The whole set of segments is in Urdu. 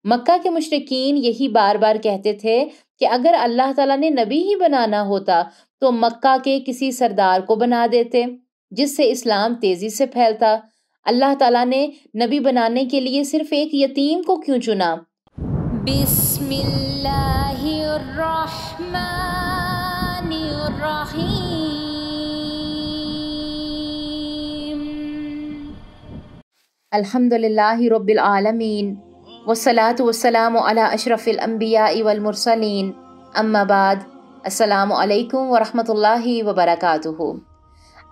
مکہ کے مشرکین یہی بار بار کہتے تھے کہ اگر اللہ تعالیٰ نے نبی ہی بنانا ہوتا تو مکہ کے کسی سردار کو بنا دیتے جس سے اسلام تیزی سے پھیلتا۔ اللہ تعالیٰ نے نبی بنانے کے لیے صرف ایک یتیم کو کیوں چنا؟ بسم اللہ الرحمن الرحیم۔ الحمد للہ رب العالمین والصلاة والسلام علی اشرف الانبیاء والمرسلین، اما بعد، السلام علیکم ورحمۃ اللہ وبرکاتہ۔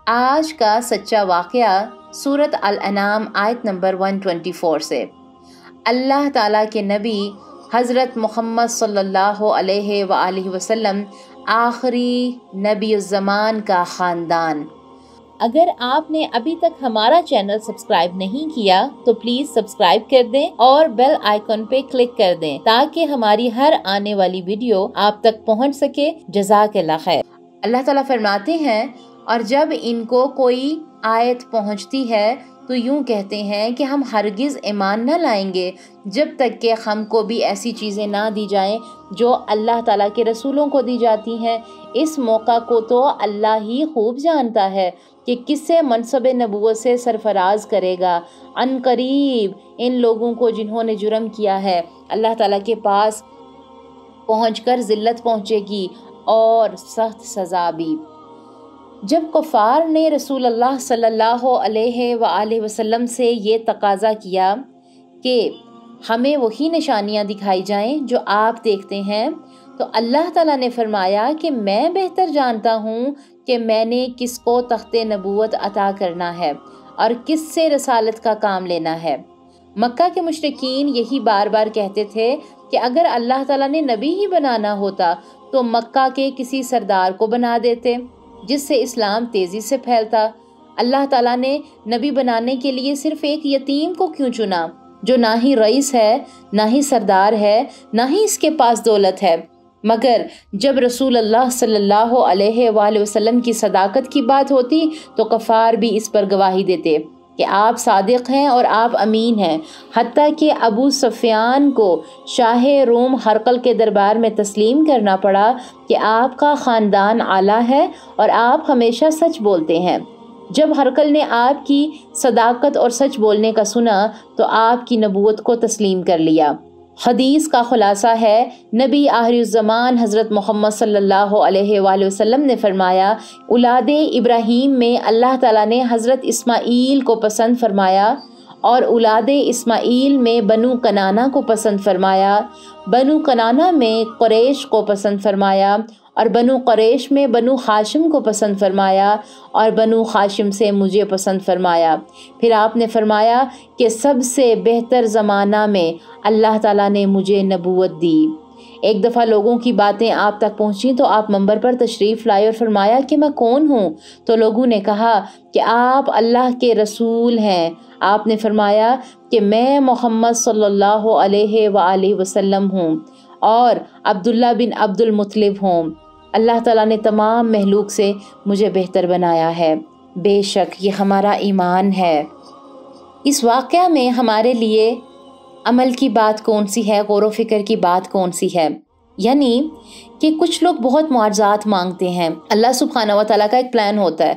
آج کا سچا واقعہ سورۃ الانعام آیت نمبر 124 سے۔ اللہ تعالیٰ کے نبی حضرت محمد صلی اللہ علیہ وآلہ وسلم آخری نبی الزمان کا خاندان۔ اگر آپ نے ابھی تک ہمارا چینل سبسکرائب نہیں کیا تو پلیز سبسکرائب کر دیں اور بیل آئیکن پہ کلک کر دیں تاکہ ہماری ہر آنے والی ویڈیو آپ تک پہنچ سکے۔ جزاک اللہ خیر۔ اللہ تعالیٰ فرماتے ہیں، اور جب ان کو کوئی آیت پہنچتی ہے تو یوں کہتے ہیں کہ ہم ہرگز ایمان نہ لائیں گے جب تک کہ ہم کو بھی ایسی چیزیں نہ دی جائیں جو اللہ تعالیٰ کے رسولوں کو دی جاتی ہیں۔ اس موقع کو تو اللہ ہی خوب جانتا ہے کہ کس سے منصب نبوت سے سرفراز کرے گا۔ عن قریب ان لوگوں کو جنہوں نے جرم کیا ہے اللہ تعالیٰ کے پاس پہنچ کر ذلت پہنچے گی اور سخت سزا بھی۔ جب کفار نے رسول اللہ صلی اللہ علیہ وآلہ وسلم سے یہ تقاضا کیا کہ ہمیں وہی نشانیاں دکھائی جائیں جو آپ دیکھتے ہیں، تو اللہ تعالیٰ نے فرمایا کہ میں بہتر جانتا ہوں کہ میں نے کس کو تخت نبوت عطا کرنا ہے اور کس سے رسالت کا کام لینا ہے۔ مکہ کے مشرکین یہی بار بار کہتے تھے کہ اگر اللہ تعالیٰ نے نبی ہی بنانا ہوتا تو مکہ کے کسی سردار کو بنا دیتے جس سے اسلام تیزی سے پھیلتا۔ اللہ تعالیٰ نے نبی بنانے کے لیے صرف ایک یتیم کو کیوں چنا جو نہ ہی رئیس ہے، نہ ہی سردار ہے، نہ ہی اس کے پاس دولت ہے؟ مگر جب رسول اللہ صلی اللہ علیہ وآلہ وسلم کی صداقت کی بات ہوتی تو کفار بھی اس پر گواہی دیتے کہ آپ صادق ہیں اور آپ امین ہیں، حتیٰ کہ ابو سفیان کو شاہ روم ہرقل کے دربار میں تسلیم کرنا پڑا کہ آپ کا خاندان اعلیٰ ہے اور آپ ہمیشہ سچ بولتے ہیں۔ جب ہرقل نے آپ کی صداقت اور سچ بولنے کا سنا تو آپ کی نبوت کو تسلیم کر لیا۔ حدیث کا خلاصہ ہے، نبی آخر الزمان حضرت محمد صلی اللہ علیہ وآلہ وسلم نے فرمایا، اولاد ابراہیم میں اللہ تعالیٰ نے حضرت اسماعیل کو پسند فرمایا اور اولاد اسماعیل میں بنو کنانہ کو پسند فرمایا، بنو کنانہ میں قریش کو پسند فرمایا اور بنو قریش میں بنو ہاشم کو پسند فرمایا اور بنو ہاشم سے مجھے پسند فرمایا۔ پھر آپ نے فرمایا کہ سب سے بہتر زمانہ میں اللہ تعالیٰ نے مجھے نبوت دی۔ ایک دفعہ لوگوں کی باتیں آپ تک پہنچیں تو آپ منبر پر تشریف لائے اور فرمایا کہ میں کون ہوں؟ تو لوگوں نے کہا کہ آپ اللہ کے رسول ہیں۔ آپ نے فرمایا کہ میں محمد صلی اللہ علیہ وآلہ وسلم ہوں اور عبداللہ بن عبد المطلب ہوں۔ اللہ تعالیٰ نے تمام مخلوق سے مجھے بہتر بنایا ہے۔ بے شک یہ ہمارا ایمان ہے۔ اس واقعہ میں ہمارے لیے عمل کی بات کون سی ہے، غور و فکر کی بات کون سی ہے؟ یعنی کہ کچھ لوگ بہت معجزات مانگتے ہیں۔ اللہ سبحانہ و تعالیٰ کا ایک پلان ہوتا ہے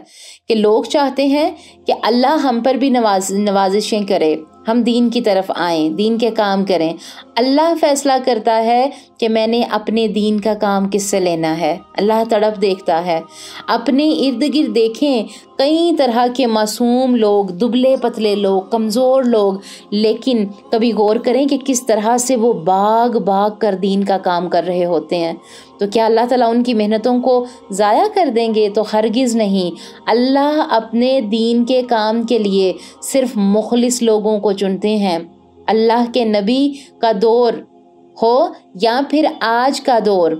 کہ لوگ چاہتے ہیں کہ اللہ ہم پر بھی نوازشیں کرے، ہم دین کی طرف آئیں، دین کے کام کریں۔ اللہ فیصلہ کرتا ہے کہ میں نے اپنے دین کا کام کس سے لینا ہے۔ اللہ تڑپ دیکھتا ہے۔ اپنے ارد گرد دیکھیں، کئی طرح کے معصوم لوگ، دبلے پتلے لوگ، کمزور لوگ، لیکن کبھی غور کریں کہ کس طرح سے وہ بھاگ کر دین کا کام کر رہے ہوتے ہیں۔ تو کیا اللہ تعالیٰ ان کی محنتوں کو ضائع کر دیں گے؟ تو ہرگز نہیں۔ اللہ اپنے دین کے کام کے لیے صرف مخلص لوگوں کو چنتے ہیں۔ اللہ کے نبی کا دور ہو یا پھر آج کا دور،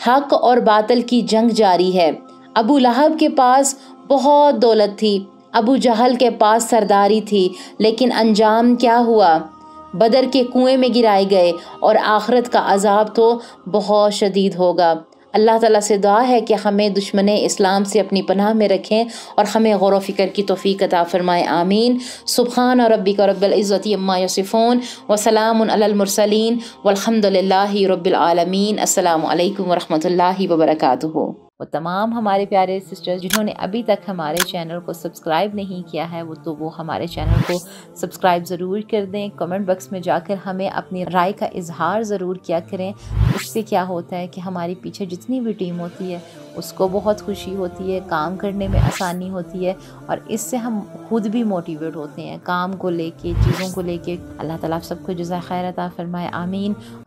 حق اور باطل کی جنگ جاری ہے۔ ابو لہب کے پاس بہت دولت تھی، ابو جہل کے پاس سرداری تھی، لیکن انجام کیا ہوا؟ بدر کے کنویں میں گرائے گئے اور آخرت کا عذاب تو بہت شدید ہوگا۔ اللہ تعالیٰ سے دعا ہے کہ ہمیں دشمن اسلام سے اپنی پناہ میں رکھیں اور ہمیں غور و فکر کی توفیق عطا فرمائے، آمین۔ سبحان ربک رب العزت عما یصفون وسلام علی المرسلین والحمد للہ رب العالمین۔ السلام علیکم ورحمۃ اللہ وبرکاتہ۔ وہ تمام ہمارے پیارے سسٹرز جنہوں نے ابھی تک ہمارے چینل کو سبسکرائب نہیں کیا ہے وہ ہمارے چینل کو سبسکرائب ضرور کر دیں۔ کمنٹ باکس میں جا کر ہمیں اپنی رائے کا اظہار ضرور کیا کریں۔ اس سے کیا ہوتا ہے کہ ہماری پیچھے جتنی بھی ٹیم ہوتی ہے اس کو بہت خوشی ہوتی ہے، کام کرنے میں آسانی ہوتی ہے، اور اس سے ہم خود بھی موٹیویٹ ہوتے ہیں کام کو لے کے، چیزوں کو لے کے۔ اللہ تعالیٰ آپ سب کو جزائے خیر عطا فرمائے، آمین۔